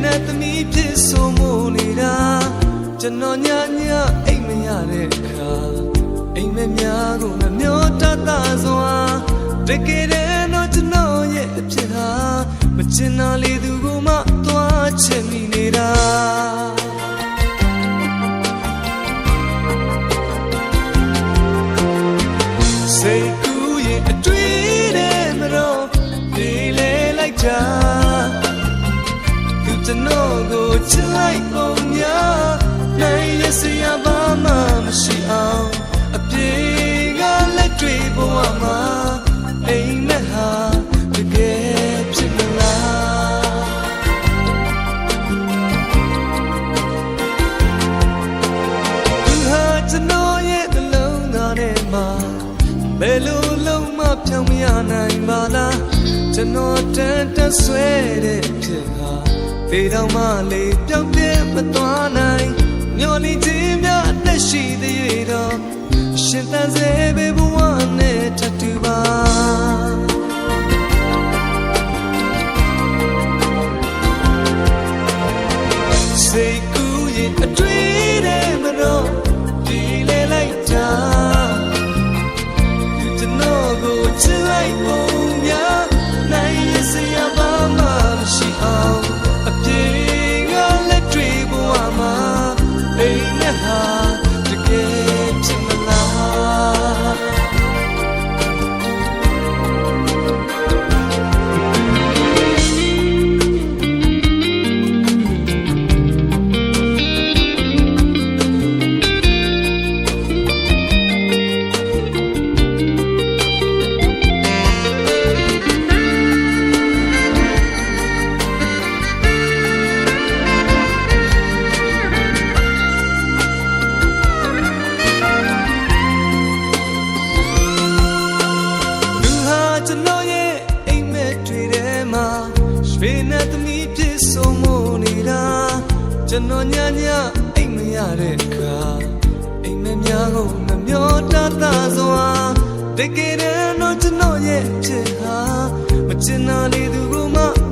နဲ့သမီးဖြစ်ဆိုမို့နေတာကျွန်တော်ညအိမ်မရတဲ့အခါအိမ်မများကိုမမျောတတ်တာစွာတကယ်တော့ကျွန်တော်ရဲ့အဖြစ်ဟာမချင်တာလေသူကမှသွားချင်မိနေတာစိတ်ကူးရဲ့အတွေ့တဲ့မတော်ဒီလေလိုက်တာသူကျွန်တော်ကိုချစ်လိုက်ပုံများနိုင်ရစရာဘာမှမရှိအောင်အပြေကလက်တွေဘဝမှာအိမ်မက်ဟာတကယ်ဖြစ်မလားသူဟာကျွန်တော်ရဲ့နှလုံးသားထဲမှာဘယ်လိုလုံးမဖြောင်းမရနိုင်ပါလားကျွန်တော်တန်ဆွဲတဲ့ဖြစ်ဟာသေတော်မှလေပြောင်းပြဲမသွားနိုင်မျောနေခြင်းများအသက်ရှိသေးရတော့ရှင်သန်စေဘေဘဝနဲ့ထပ်တူပါစိတ်ကူးရင်အတွေ့တဲ့မတော့ဒီလေလိုက်တာသူကျွန်တော်ကိုချစ်လိုက်ပုံများနိုင်ရစရာဘာမှမရှိအောင်အပြေကလက်တွေဘဝမှာအိမ်နဲ့ဟာတကယ်ဖြစ်မလားကျွန်တော်ရဲ့အိမ်မက်တွေထဲမှာရွှေနဲ့သမီးဖြစ်ဆိုမို့နေတာကျွန်တော်ညအိမ်မရတဲ့အခါအိမ်မက်များကိုမမျောတတ်တာစွာတကယ်တော့ကျွန်တော်ရဲ့ချစ်ဟာမချင်တာလေသူကမှ